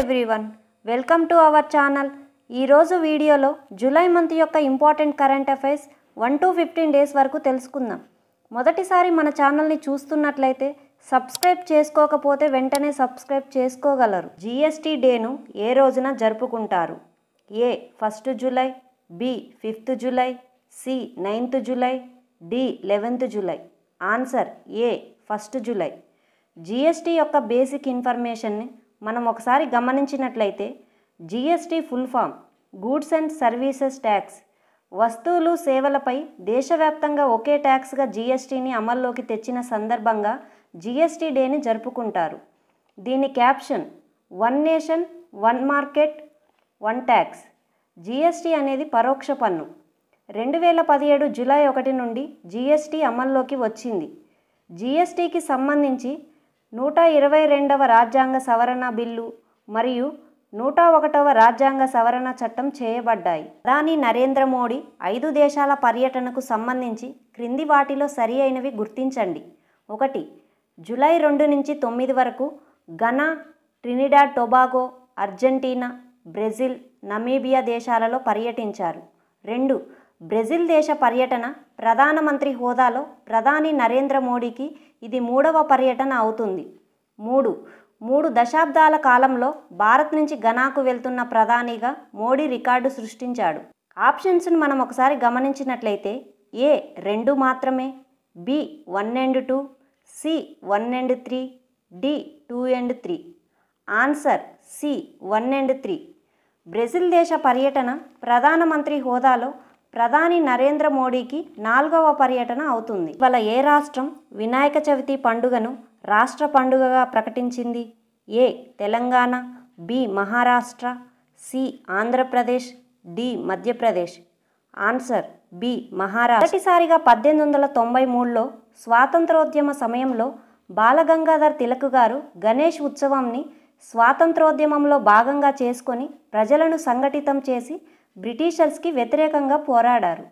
Everyone, welcome to our channel. ఈరోజు వీడియోలో July month యొక్క important current affairs 1 to 15 days వరకు తెలుసుకుందాం. మొదటిసారి మన ఛానల్ని చూస్తున్నట్లయితే సబ్స్క్రైబ్ చేసుకోకపోతే వెంటనే సబ్స్క్రైబ్ చేసుకోగలరు. జిఎస్టీ డేను ఏ రోజున జరుపుకుంటారు? A 1st July, B 5th July, C 9th July, D 11th July. Answer A 1st July. GST యొక్క బేసిక్ ఇన్ఫర్మేషన్ని మనం ఒకసారి గమనించినట్లయితే GST full form goods and services tax. వస్తువులు సేవలపై దేశవ్యాప్తంగా ఒకే ట్యాక్స్గా జిఎస్టీని అమల్లోకి తెచ్చిన సందర్భంగా జిఎస్టీ డేని జరుపుకుంటారు. దీని caption one nation one market one tax. GST అనేది పరోక్ష పన్ను. 2017 జూలై 1 నుండి జిఎస్టీ అమల్లోకి వచ్చింది. జిఎస్టీకి సంబంధించి 122వ రాజ్యాంగ సవరణ బిల్లు మరియు 101వ రాజ్యాంగ సవరణ చట్టం చేయబడ్డాయి. ప్రధాని నరేంద్ర మోడీ 5 దేశాల పర్యటనకు సంబంధించి క్రింది వాటిలో సరి అయినవి గుర్తించండి. 1. జూలై 2 నుంచి 9 వరకు Ghana, Trinidad Tobago, Argentina, Brazil, Namibia దేశాలలో పర్యటించారు. 2. బ్రెజిల్ దేశ పర్యటన ప్రధానమంత్రి హోదాలో ప్రధాని నరేంద్ర మోడీకి ఇది 3వ పర్యటన అవుతుంది. 3 దశాబ్దాల కాలంలో భారత్ నుంచి ఘనాకు వెళ్తున్న ప్రధానిగా మోడీ రికార్డు సృష్టించాడు. ఆప్షన్స్ను మనం ఒకసారి గమనించినట్లయితే ఏ 2 మాత్రమే, B 1 and 2, C 1 and 3, D 2 and 3. Answer C 1 and 3. Brazil దేశ పర్యటన ప్రధానమంత్రి హోదాలో ప్రధాని నరేంద్ర మోడీకి 4వ పర్యటన అవుతుంది. ఇవాళ ఏ రాష్ట్రం వినాయక చవితి పండుగను రాష్ట్ర పండుగగా ప్రకటించింది? ఏ Telangana, B Maharashtra, C Andhra Pradesh, D Madhya Pradesh. Answer B Maharashtra. మొదటిసారిగా 1893లో స్వాతంత్రోద్యమ సమయంలో బాలగంగాధర్ తిలక్ గారు గణేష్ ఉత్సవంని స్వాతంత్రోద్యమంలో భాగంగా చేసుకొని ప్రజలను సంఘటితం చేసి బ్రిటిషర్స్కి వ్యతిరేకంగా పోరాడారు.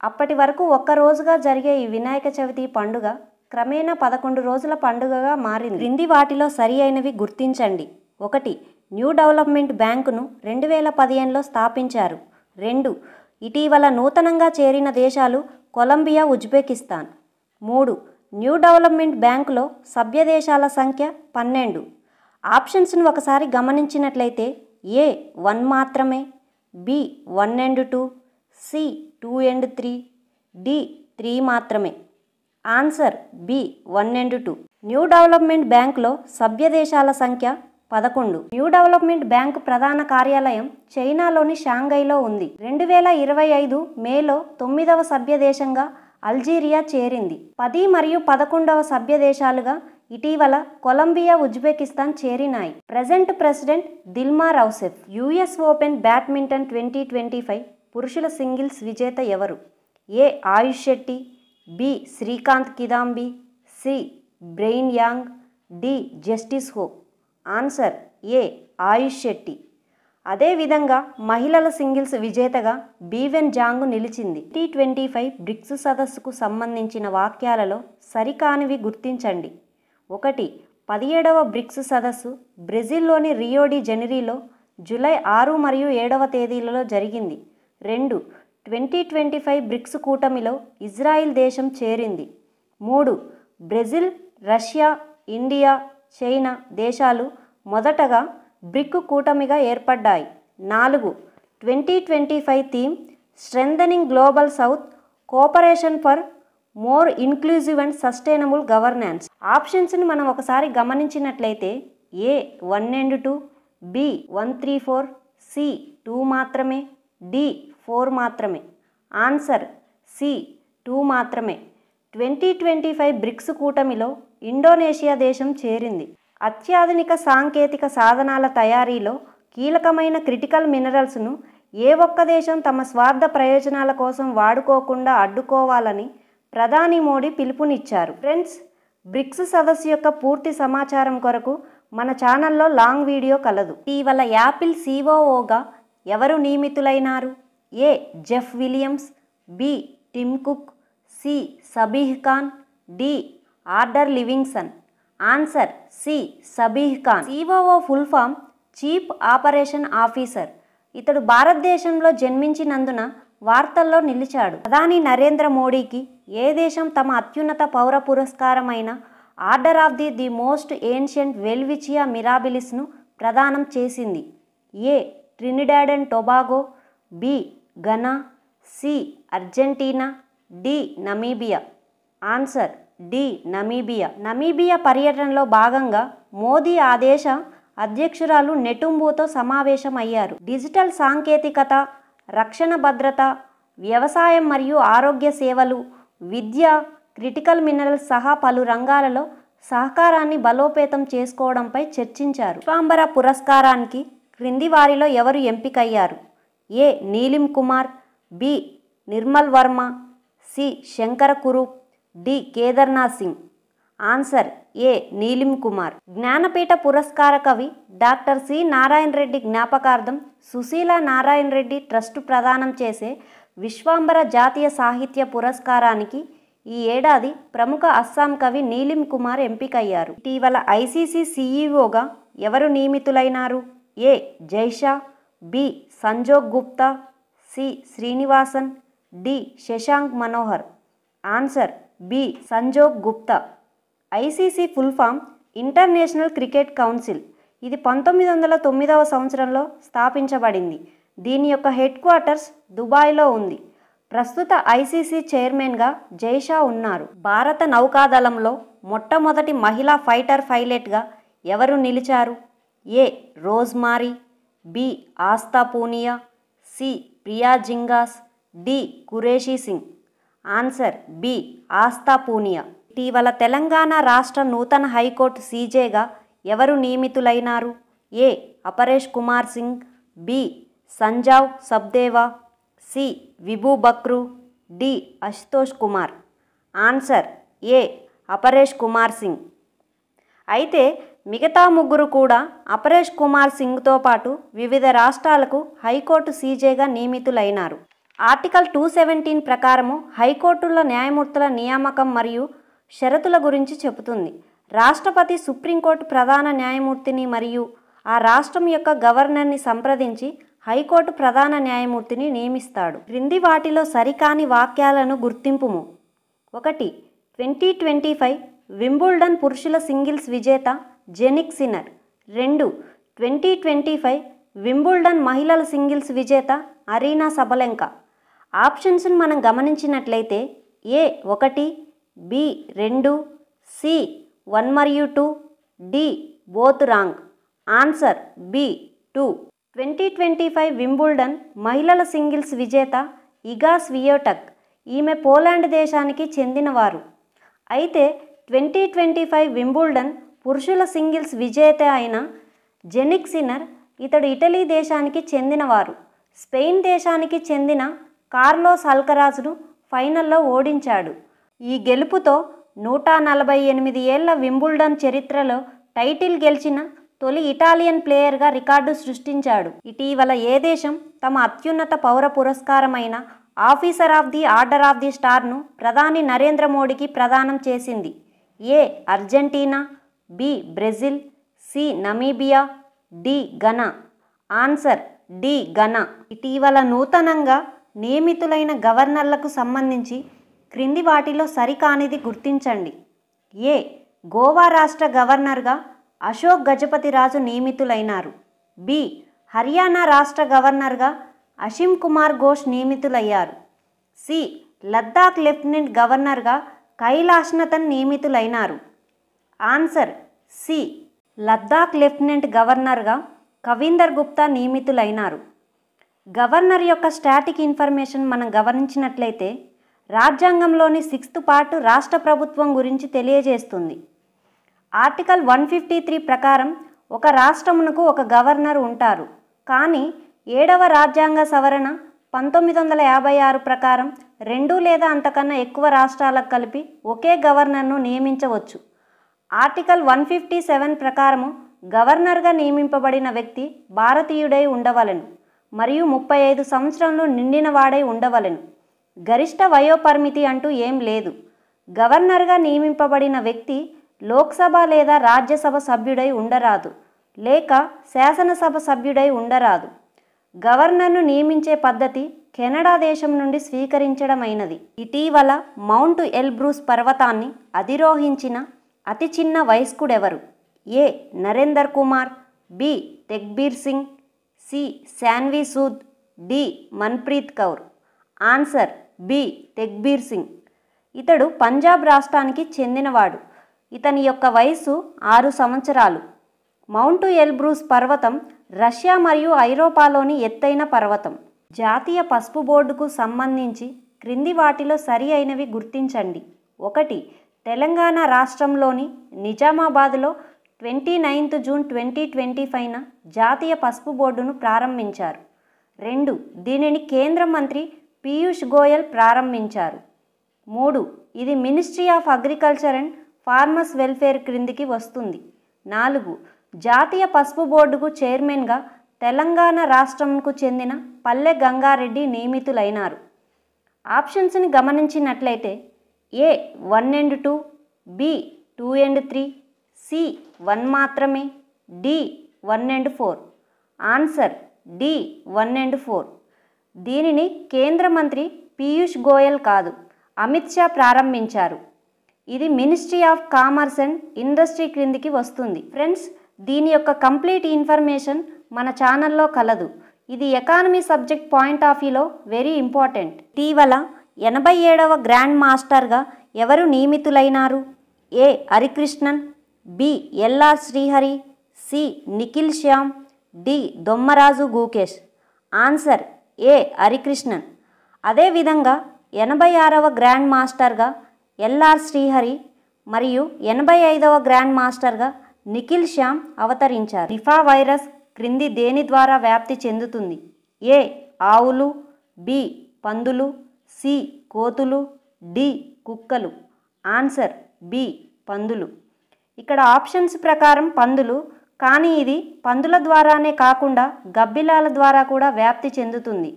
అప్పటి వరకు ఒక్కరోజుగా జరిగే ఈ వినాయక చవితి పండుగ క్రమేణా 11 రోజుల పండుగగా మారింది. క్రింది వాటిలో సరి అయినవి గుర్తించండి. 1. న్యూ డెవలప్మెంట్ బ్యాంకును 2015లో స్థాపించారు. 2. ఇటీవల నూతనంగా చేరిన దేశాలు కొలంబియా, ఉజ్బెకిస్తాన్. 3. న్యూ డెవలప్మెంట్ బ్యాంకులో సభ్య దేశాల సంఖ్య 12. ఆప్షన్స్ను ఒకసారి గమనించినట్లయితే ఏ 1 మాత్రమే, B 1 and 2, C 2 and 3, D 3 మాత్రమే. Answer B 1 and 2. New development బ్యాంక్లో సభ్య దేశాల సంఖ్య 11. న్యూ డెవలప్మెంట్ బ్యాంక్ ప్రధాన కార్యాలయం చైనాలోని షాంఘైలో ఉంది. 2025 మేలో 9వ సభ్య దేశంగా అల్జీరియా చేరింది. 10 మరియు 11వ సభ్య దేశాలుగా ఇటీవల కొలంబియా, ఉజ్బెకిస్తాన్ చేరినాయి. Present president Dilma Rousseff. US open badminton 2025 పురుషుల సింగిల్స్ విజేత ఎవరు? A Ayush Shetty, B Srikanth Kidambi, C Brian Yang, D Justin Hoh. Answer A Ayush Shetty. అదేవిధంగా మహిళల సింగిల్స్ విజేతగా బీవెన్ జాంగ్ నిలిచింది. 2025 బ్రిక్స్ సదస్సుకు సంబంధించిన వాక్యాలలో సరికానివి గుర్తించండి. 1. 17వ బ్రిక్స్ సదస్సు బ్రెజిల్లోని రియో డి జెనిరోలో జూలై 6 మరియు 7వ తేదీలలో జరిగింది. 2. 2025 బ్రిక్స్ కూటమిలో ఇజ్రాయిల్ దేశం చేరింది. 3. బ్రెజిల్, రష్యా, ఇండియా, చైనా దేశాలు మొదటగా బ్రిక్ కూటమిగా ఏర్పడ్డాయి. 4. 2025 theme strengthening global south cooperation for more inclusive and sustainable governance. ఆప్షన్స్ని మనం ఒకసారి గమనించినట్లయితే ఏ 1 and 2, బి 1, 3, 4, సి 2 మాత్రమే, డి 4 మాత్రమే. ఆన్సర్ సి 2 మాత్రమే. 2025 బ్రిక్స్ కూటమిలో ఇండోనేషియా దేశం చేరింది. అత్యాధునిక సాంకేతిక సాధనాల తయారీలో కీలకమైన క్రిటికల్ మినరల్స్ను ఏ ఒక్క దేశం తమ స్వార్థ ప్రయోజనాల కోసం వాడుకోకుండా అడ్డుకోవాలని ప్రధాని మోడీ పిలుపునిచ్చారు. ఫ్రెండ్స్, బ్రిక్స్ సదస్సు యొక్క పూర్తి సమాచారం కొరకు మన ఛానల్లో లాంగ్ వీడియో కలదు. ఇటీవల యాపిల్ సిఓఓగా ఎవరు నియమితులైనారు? A Jeff Williams, B Tim Cook, C Sabih Khan, D ఆర్డర్ Livingston. Answer C Sabih Khan. COO full form chief operation officer. ఇతడు భారతదేశంలో జన్మించినందున వార్తల్లో నిలిచాడు. ప్రధాని నరేంద్ర మోడీకి ఏ దేశం తమ అత్యున్నత పౌర పురస్కారమైన order of the most ancient Welwitschia మిరాబిలిస్ను ప్రదానం చేసింది? A. Trinidad and Tobago, B. Ghana, C. Argentina, D. Namibia. Answer D. Namibia. Namibia పర్యటనలో భాగంగా మోదీ ఆ దేశ అధ్యక్షురాలు నెటుంబూతో సమావేశం అయ్యారు. డిజిటల్ సాంకేతికత, రక్షణ భద్రత, వ్యవసాయం మరియు ఆరోగ్య సేవలు, విద్య, క్రిటికల్ మినరల్స్ సహా పలు రంగాలలో సహకారాన్ని బలోపేతం చేసుకోవడంపై చర్చించారు. విశ్వాంబర పురస్కారానికి క్రింది వారిలో ఎవరు ఎంపికయ్యారు? A. Neelim Kumar, B. Nirmal Verma, C. Sankara Kurup, D. Kedarnath Singh. Answer A. Neelim Kumar. Jnanpith పురస్కార కవి డాక్టర్ సి. నారాయణ రెడ్డి జ్ఞాపకార్థం సుశీల నారాయణ రెడ్డి ట్రస్టు ప్రదానం చేసే విశ్వాంబర జాతీయ సాహిత్య పురస్కారానికి ఈ ఏడాది ప్రముఖ అస్సాం కవి నీలిమ్ కుమార్ ఎంపికయ్యారు. ఇటీవల ఐసీసీ సీఈఓగా ఎవరు నియమితులైనారు? ఏ. Jay Shah, B. Sanjog Gupta, C. Srinivasan, D. Shashank Manohar. Answer B. Sanjog Gupta. ICC full form international cricket council. ఇది 1909వ సంవత్సరంలో స్థాపించబడింది. దీని యొక్క హెడ్ క్వార్టర్స్ దుబాయ్లో ఉంది. ప్రస్తుత ఐసీసీ చైర్మన్గా జైషా ఉన్నారు. భారత నౌకాదళంలో మొట్టమొదటి మహిళా ఫైటర్ పైలట్గా ఎవరు నిలిచారు? A. Rosemary, B. Astha Poonia, C. Priya Jhingan, D. Qureshi Singh. Answer B. Astha Poonia. ఇటీవల తెలంగాణ రాష్ట్ర నూతన హైకోర్టు సీజేగా ఎవరు నియమితులైనారు? A. Aparesh Kumar Singh, B. Sanjeev Sachdeva, C. Vibhu Bakhru, D. Ashutosh Kumar. Answer A. Aparesh Kumar Singh. అయితే మిగతా ముగ్గురు కూడా అపరేష్ కుమార్ సింగ్తో పాటు వివిధ రాష్ట్రాలకు హైకోర్టు సీజేగా నియమితులైనారు. ఆర్టికల్ 217 ప్రకారము హైకోర్టుల న్యాయమూర్తుల నియామకం మరియు షరతుల గురించి చెబుతుంది. రాష్ట్రపతి సుప్రీంకోర్టు ప్రధాన న్యాయమూర్తిని మరియు ఆ రాష్ట్రం యొక్క గవర్నర్ని సంప్రదించి హైకోర్టు ప్రధాన న్యాయమూర్తిని నియమిస్తాడు. క్రింది వాటిలో సరికాని వాక్యాలను గుర్తింపుము. 1. 2025 వింబుల్డన్ పురుషుల సింగిల్స్ విజేత జెనిక్ సిన్నర్. 2. 2025 వింబుల్డన్ మహిళల సింగిల్స్ విజేత అరీనా సబలెంకా. ఆప్షన్స్ను మనం గమనించినట్లయితే ఏ. 1, బి. 2, సి. 1 మరియు 2, D. Both wrong. Answer B. 2. 2025 Wimbledon మహిళల సింగిల్స్ విజేత ఇగా స్వియోటెక్. ఈమె పోలాండ్ దేశానికి చెందినవారు. అయితే 2025 వింబుల్డన్ పురుషుల సింగిల్స్ విజేత అయిన జెనిక్ సిన్నర్ ఇతడు ఇటలీ దేశానికి చెందినవారు. స్పెయిన్ దేశానికి చెందిన కార్లోస్ అల్కరాజ్ను ఫైనల్లో ఓడించాడు. ఈ గెలుపుతో 148 ఏళ్ల వింబుల్డన్ చరిత్రలో టైటిల్ గెలిచిన తొలి ఇటాలియన్ ప్లేయర్గా రికార్డు సృష్టించాడు. ఇటీవల ఏ దేశం తమ అత్యున్నత పౌర పురస్కారమైన officer of the order of the స్టార్ను ప్రధాని నరేంద్ర మోడీకి ప్రదానం చేసింది? A. Argentina, B. Brazil, C. Namibia, D. Ghana. Answer D. Ghana. ఇటీవల నూతనంగా నియమితులైన గవర్నర్లకు సంబంధించి క్రింది వాటిలో సరికానిది గుర్తించండి. ఏ. గోవా రాష్ట్ర గవర్నర్గా అశోక్ గజపతి రాజు నియమితులైనారు. బి. హర్యానా రాష్ట్ర గవర్నర్గా అషిమ్ కుమార్ ఘోష్ నియమితులయ్యారు. సి. లద్దాఖ్ లెఫ్టినెంట్ గవర్నర్గా కైలాష్నతన్ నియమితులైనారు. Answer C. లద్దాఖ్ లెఫ్టినెంట్ గవర్నర్గా కవీందర్ గుప్తా నియమితులైనారు. గవర్నర్ యొక్క స్టాటిక్ ఇన్ఫర్మేషన్ మనం గమనించినట్లయితే రాజ్యాంగంలోని 6th పార్ట్ రాష్ట్ర ప్రభుత్వం గురించి తెలియజేస్తుంది. ఆర్టికల్ 153 ప్రకారం ఒక రాష్ట్రమునకు ఒక గవర్నర్ ఉంటారు. కానీ 7వ రాజ్యాంగ సవరణ 1956 ప్రకారం 2 లేదా అంతకన్నా ఎక్కువ రాష్ట్రాలకు కలిపి ఒకే గవర్నర్ను నియమించవచ్చు. ఆర్టికల్ 157 ప్రకారము గవర్నర్గా నియమింపబడిన వ్యక్తి భారతీయుడై ఉండవలెను మరియు 35 సంవత్సరాలు నిండిన వాడై ఉండవలెను. గరిష్ట వయోపరిమితి అంటూ ఏం లేదు. గవర్నర్గా నియమింపబడిన వ్యక్తి లోక్సభ లేదా రాజ్యసభ సభ్యుడై ఉండరాదు. లేక శాసనసభ సభ్యుడై ఉండరాదు. గవర్నర్ను నియమించే పద్ధతి కెనడా దేశం నుండి స్వీకరించడమైనది. ఇటీవల మౌంట్ ఎల్బ్రూస్ పర్వతాన్ని అధిరోహించిన అతి చిన్న వయస్కుడెవరు? A. Narender Kumar, B. Tegbir Singh, C. Shanvi Sood, D. Manpreet Kaur. Answer B. Tegbir Singh. ఇతడు పంజాబ్ రాష్ట్రానికి చెందినవాడు. ఇతని యొక్క వయస్సు 6 సంవత్సరాలు. మౌంట్ ఎల్బ్రూస్ పర్వతం రష్యా మరియు ఐరోపాలోని ఎత్తైన పర్వతం. జాతీయ పసుపు బోర్డుకు సంబంధించి క్రింది వాటిలో సరి అయినవి గుర్తించండి. 1. తెలంగాణ రాష్ట్రంలోని నిజామాబాద్లో 29 జూన్ 2025న జాతీయ పసుపు బోర్డును ప్రారంభించారు. 2. దీనిని కేంద్ర మంత్రి పీయూష్ గోయల్ ప్రారంభించారు. 3. ఇది ministry of agriculture and farmers welfare క్రిందికి వస్తుంది. 4. జాతీయ పసుపు బోర్డుకు చైర్మన్గా తెలంగాణ రాష్ట్రంకు చెందిన పల్లె గంగారెడ్డి నియమితులైనారు. ఆప్షన్స్ని గమనించినట్లయితే A 1 and 2, B 2 and 3, C 1 మాత్రమే, D 1 and 4. Answer D 1 and 4. దీనిని కేంద్ర మంత్రి పీయూష్ గోయల్ కాదు, అమిత్ షా ప్రారంభించారు. ఇది ministry of commerce and industry క్రిందికి వస్తుంది. ఫ్రెండ్స్, దీని యొక్క కంప్లీట్ ఇన్ఫర్మేషన్ మన ఛానల్లో కలదు. ఇది ఎకానమీ సబ్జెక్ట్ పాయింట్ ఆఫ్ వ్యూలో వెరీ ఇంపార్టెంట్. ఇటీవల 87వ గ్రాండ్ మాస్టర్గా ఎవరు నియమితులైనారు? A. Harikrishnan, B. LR Srihari, C. Nikhil Shyam, D. Dommaraju Gukesh. Answer A. Harikrishnan. అదేవిధంగా 86వ గ్రాండ్ మాస్టర్గా ఎల్ఆర్ శ్రీహరి మరియు 85వ గ్రాండ్ మాస్టర్గా నిఖిల్ శ్యామ్ అవతరించారు. నిఫా వైరస్ క్రింది దేని ద్వారా వ్యాప్తి చెందుతుంది? ఏ. ఆవులు, బి. పందులు, సి. కోతులు, డి. కుక్కలు. Answer B. పందులు. ఇక్కడ ఆప్షన్స్ ప్రకారం పందులు, కానీ ఇది పందుల ద్వారానే కాకుండా గబ్బిలాల ద్వారా కూడా వ్యాప్తి చెందుతుంది.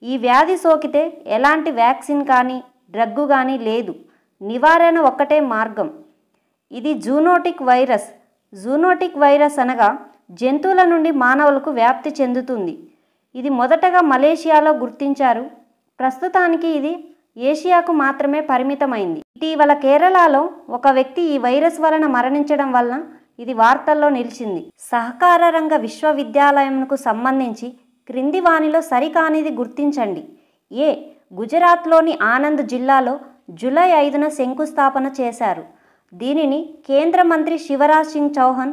ఈ వ్యాధి సోకితే ఎలాంటి వ్యాక్సిన్ కానీ డ్రగ్గు కానీ లేదు. నివారణ ఒక్కటే మార్గం. ఇది జూనోటిక్ వైరస్. జూనోటిక్ వైరస్ అనగా జంతువుల నుండి మానవులకు వ్యాప్తి చెందుతుంది. ఇది మొదటగా మలేషియాలో గుర్తించారు. ప్రస్తుతానికి ఇది ఏషియాకు మాత్రమే పరిమితమైంది. ఇటీవల కేరళలో ఒక వ్యక్తి ఈ వైరస్ వలన మరణించడం వలన ఇది వార్తల్లో నిలిచింది. సహకార రంగ విశ్వవిద్యాలయంకు సంబంధించి క్రింది వానిలో సరికానిది గుర్తించండి. ఏ. గుజరాత్లోని ఆనంద్ జిల్లాలో జూలై 5న శంకుస్థాపన చేశారు. దీనిని కేంద్ర మంత్రి శివరాజ్ సింగ్ చౌహాన్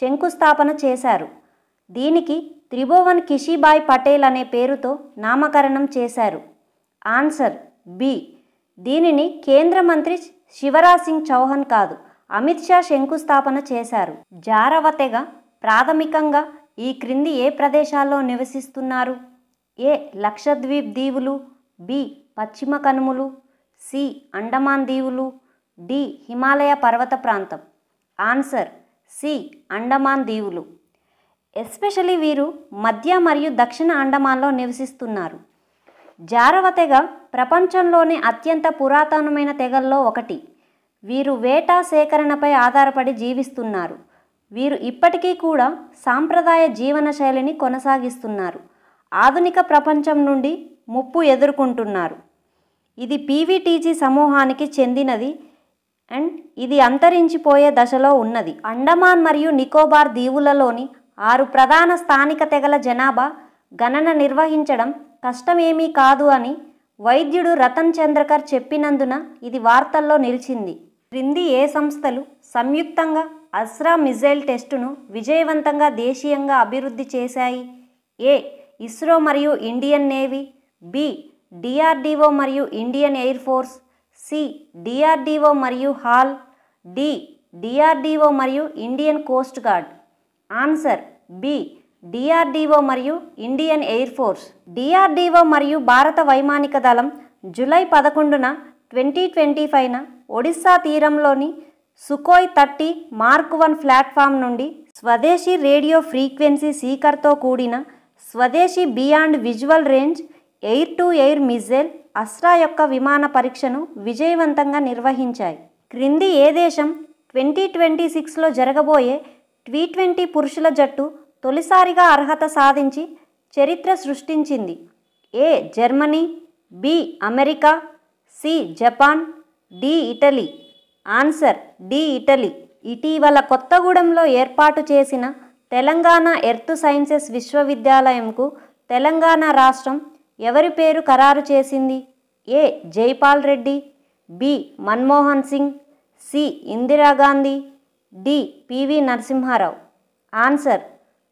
శంకుస్థాపన చేశారు. దీనికి త్రిభువన్ కిషిభాయ్ పటేల్ అనే పేరుతో నామకరణం చేశారు. Answer B. దీనిని కేంద్ర మంత్రి శివరాజ్ సింగ్ చౌహాన్ కాదు, అమిత్ షా శంకుస్థాపన చేశారు. జారవతెగ ప్రాథమికంగా ఈ క్రింది ఏ ప్రదేశాల్లో నివసిస్తున్నారు? ఏ. లక్షద్వీప్ దీవులు, బి. పశ్చిమ కనుమలు, సి. అండమాన్ దీవులు, డి. హిమాలయ పర్వత ప్రాంతం. Answer C. అండమాన్ దీవులు. ఎస్పెషలీ వీరు మధ్య మరియు దక్షిణ అండమాన్లో నివసిస్తున్నారు. జారవ తెగ ప్రపంచంలోనే అత్యంత పురాతనమైన తెగల్లో ఒకటి. వీరు వేట సేకరణపై ఆధారపడి జీవిస్తున్నారు. వీరు ఇప్పటికీ కూడా సాంప్రదాయ జీవన శైలిని కొనసాగిస్తున్నారు. ఆధునిక ప్రపంచం నుండి ముప్పు ఎదుర్కొంటున్నారు. ఇది పీవీటీజీ సమూహానికి చెందినది అండ్ ఇది అంతరించిపోయే దశలో ఉన్నది. అండమాన్ మరియు నికోబార్ దీవులలోని 6 ప్రధాన స్థానిక తెగల జనాభా గణన నిర్వహించడం కష్టమేమీ కాదు అని వైద్యుడు రతన్ చంద్రకర్ చెప్పినందున ఇది వార్తల్లో నిలిచింది. క్రింది ఏ సంస్థలు సంయుక్తంగా అస్త్రా మిజైల్ టెస్టును విజయవంతంగా దేశీయంగా అభివృద్ధి చేశాయి? ఏ. ఇస్రో మరియు ఇండియన్ నేవీ, బి. డిఆర్డిఓ మరియు Indian air force, C. DRDO మరియు హాల్, డి. డిఆర్డిఓ మరియు Indian coast guard. Answer B. DRDO మరియు ఇండియన్ ఎయిర్ ఫోర్స్. డిఆర్డిఓ మరియు భారత వైమానిక దళం జూలై 11న 2025న ఒడిశా తీరంలోని సుకోయ్ 30 మార్క్ 1 ప్లాట్ఫామ్ నుండి స్వదేశీ రేడియో ఫ్రీక్వెన్సీ సీకర్తో కూడిన స్వదేశీ beyond visual range air to air missile Astra యొక్క విమాన పరీక్షను విజయవంతంగా నిర్వహించాయి. క్రింది ఏ దేశం 2026లో జరగబోయే T20 పురుషుల జట్టు తొలిసారిగా అర్హత సాధించి చరిత్ర సృష్టించింది? ఏ Germany, B America, C Japan, D Italy. Answer D Italy. ఇటీవల కొత్తగూడెంలో ఏర్పాటు చేసిన తెలంగాణ ఎర్త్ సైన్సెస్ విశ్వవిద్యాలయంకు తెలంగాణ రాష్ట్రం ఎవరి పేరు ఖరారు చేసింది? ఏ Jaipal Reddy, B Manmohan Singh, C Indira Gandhi, D PV Narasimha Rao. Answer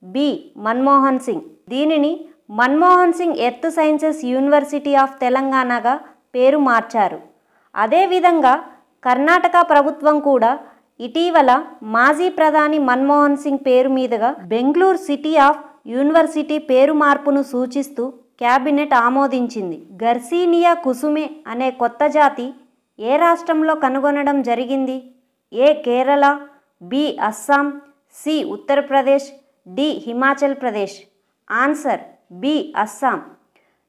B Manmohan Singh. దీనిని Manmohan Singh earth sciences university of తెలంగాణగా పేరు మార్చారు. అదేవిధంగా కర్ణాటక ప్రభుత్వం కూడా ఇటీవల మాజీ ప్రధాని మన్మోహన్ సింగ్ పేరు మీదుగా బెంగళూరు సిటీ ఆఫ్ యూనివర్సిటీ పేరు మార్పును సూచిస్తూ క్యాబినెట్ ఆమోదించింది. గర్సీనియా కుసుమే అనే కొత్త జాతి ఏ రాష్ట్రంలో కనుగొనడం జరిగింది? ఏ Kerala, B Assam, C Uttar Pradesh, D Himachal Pradesh. Answer B Assam.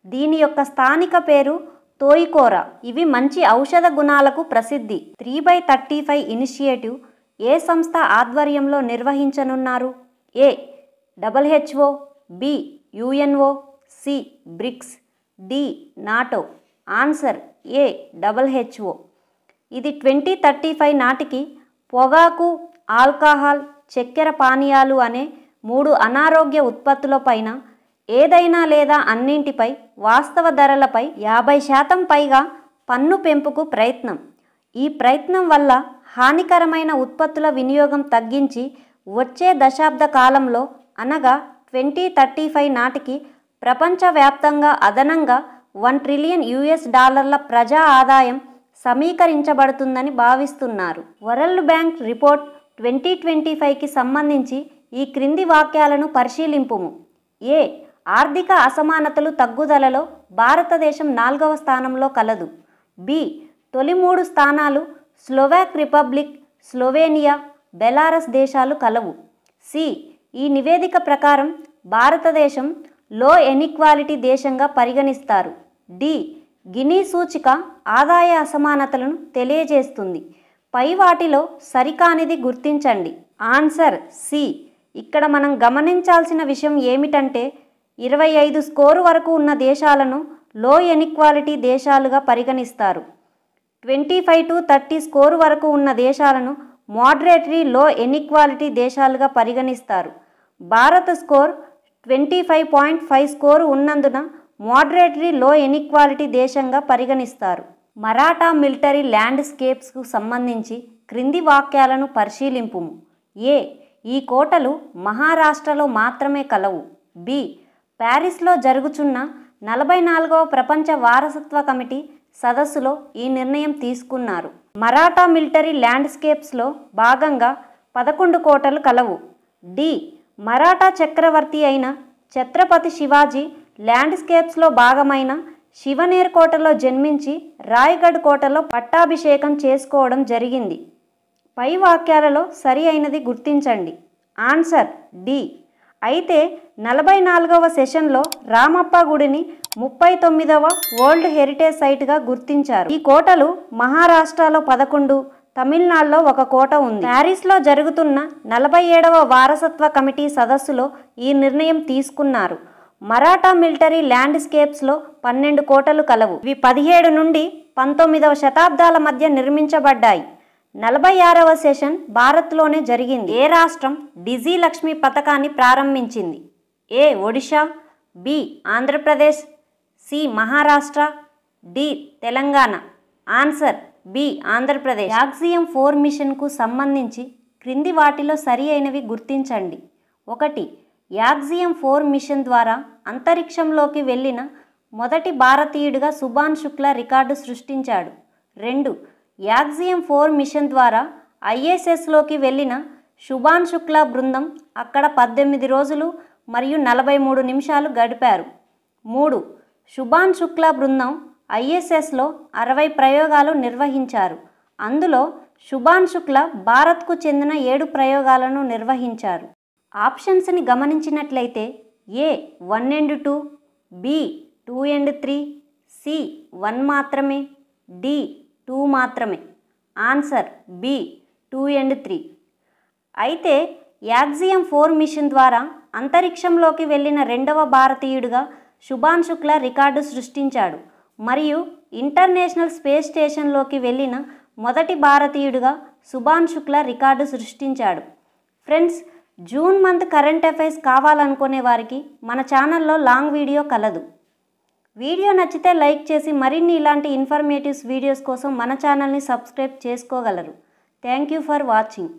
దీని యొక్క స్థానిక పేరు తోయికోరా. ఇవి మంచి ఔషధ గుణాలకు ప్రసిద్ధి. 3/35 ఇనిషియేటివ్ ఏ సంస్థ ఆధ్వర్యంలో నిర్వహించనున్నారు? A WHO, B UNO, C BRICS, D NATO. Answer A WHO. ఇది 2035 నాటికి పొగాకు, ఆల్కహాల్, చక్కెర పానీయాలు అనే 3 అనారోగ్య ఉత్పత్తులపైన ఏదైనా లేదా అన్నింటిపై వాస్తవ ధరలపై 50% పైగా పన్ను పెంపుకు ప్రయత్నం. ఈ ప్రయత్నం వల్ల హానికరమైన ఉత్పత్తుల వినియోగం తగ్గించి వచ్చే దశాబ్ద కాలంలో అనగా 2035 నాటికి ప్రపంచవ్యాప్తంగా అదనంగా $1 ట్రిలియన్ ప్రజా ఆదాయం సమీకరించబడుతుందని భావిస్తున్నారు. వరల్డ్ బ్యాంక్ రిపోర్ట్ 2025కి సంబంధించి ఈ క్రింది వాక్యాలను పరిశీలింపుము. ఏ ఆర్థిక అసమానతలు తగ్గుదలలో భారతదేశం 4వ స్థానంలో కలదు. బి తొలి 3 స్థానాలు స్లోవాక్ రిపబ్లిక్, స్లోవేనియా, బెలారస్ దేశాలు కలవు. సి ఈ నివేదిక ప్రకారం భారతదేశం లో ఇన్ఈక్వాలిటీ దేశంగా పరిగణిస్తారు. డి గినీ సూచిక ఆదాయ అసమానతలను తెలియజేస్తుంది. పై వాటిలో సరికానిది గుర్తించండి. Answer C. ఇక్కడ మనం గమనించాల్సిన విషయం ఏమిటంటే 25 స్కోరు వరకు ఉన్న దేశాలను లో ఇన్ఈక్వాలిటీ దేశాలుగా పరిగణిస్తారు. 25 to 30 స్కోరు వరకు ఉన్న దేశాలను మోడరేటరీ లో ఇన్ఈక్వాలిటీ దేశాలుగా పరిగణిస్తారు. భారత స్కోర్ 25.5 స్కోరు ఉన్నందున మోడరేటరీ లో ఇన్ఈక్వాలిటీ దేశంగా పరిగణిస్తారు. మరాఠా మిలిటరీ ల్యాండ్స్కేప్స్కు సంబంధించి క్రింది వాక్యాలను పరిశీలింపుము. ఏ ఈ కోటలు మహారాష్ట్రలో మాత్రమే కలవు. బి ప్యారిస్లో జరుగుచున్న 44వ ప్రపంచ వారసత్వ కమిటీ సదస్సులో ఈ నిర్ణయం తీసుకున్నారు. మరాఠా మిలిటరీ ల్యాండ్స్కేప్స్లో భాగంగా 11 కోటలు కలవు. డి మరాఠా చక్రవర్తి అయిన ఛత్రపతి శివాజీ ల్యాండ్స్కేప్స్లో భాగమైన శివనేర్ కోటలో జన్మించి రాయ్గఢ్ కోటలో పట్టాభిషేకం చేసుకోవడం జరిగింది. పై వాక్యాలలో సరి అయినది గుర్తించండి. Answer D. అయితే 44వ సెషన్లో రామప్ప గుడిని 39వ వరల్డ్ హెరిటేజ్ సైట్గా గుర్తించారు. ఈ కోటలు మహారాష్ట్రలో 11, తమిళనాడులో 1 కోట ఉంది. ప్యారిస్లో జరుగుతున్న 47వ వారసత్వ కమిటీ సదస్సులో ఈ నిర్ణయం తీసుకున్నారు. మరాఠా మిలిటరీ ల్యాండ్స్కేప్స్లో 12 కోటలు కలవు. ఇవి 17 నుండి 19వ శతాబ్దాల మధ్య నిర్మించబడ్డాయి. 46వ సెషన్ భారత్లోనే జరిగింది. ఏ రాష్ట్రం డిజీ లక్ష్మి పథకాన్ని ప్రారంభించింది? ఏ Odisha, B Andhra Pradesh, C Maharashtra, D Telangana. Answer B Andhra Pradesh. Axiom 4 మిషన్కు సంబంధించి క్రింది వాటిలో సరి అయినవి గుర్తించండి. 1. యాక్సియం 4 మిషన్ ద్వారా అంతరిక్షంలోకి వెళ్ళిన మొదటి భారతీయుడిగా సుభాన్ శుక్లా రికార్డు సృష్టించాడు. 2. యాక్సియం 4 మిషన్ ద్వారా ISSలోకి వెళ్ళిన సుభాన్ శుక్లా బృందం అక్కడ 18 రోజులు మరియు 43 నిమిషాలు గడిపారు. 3. సుభాన్ శుక్లా బృందం ISSలో 60 ప్రయోగాలు నిర్వహించారు. అందులో సుభాన్ శుక్లా భారత్కు చెందిన 7 ప్రయోగాలను నిర్వహించారు. ఆప్షన్స్ని గమనించినట్లయితే A 1 and 2, B 2 and 3, C 1 మాత్రమే, డి 2 మాత్రమే. Answer B 2 and 3. అయితే యాక్సియం 4 మిషన్ ద్వారా అంతరిక్షంలోకి వెళ్ళిన రెండవ భారతీయుడిగా శుభాన్ శుక్లా రికార్డు సృష్టించాడు మరియు ఇంటర్నేషనల్ స్పేస్ స్టేషన్లోకి వెళ్ళిన మొదటి భారతీయుడిగా శుభాన్ శుక్లా రికార్డు సృష్టించాడు. Friends, June month current affairs కావాలనుకునే వారికి మన ఛానల్లో లాంగ్ వీడియో కలదు. వీడియో నచ్చితే లైక్ చేసి మరిన్ని ఇలాంటి ఇన్ఫర్మేటివ్స్ వీడియోస్ కోసం మన ఛానల్ని సబ్స్క్రైబ్ చేసుకోగలరు. Thank you for watching.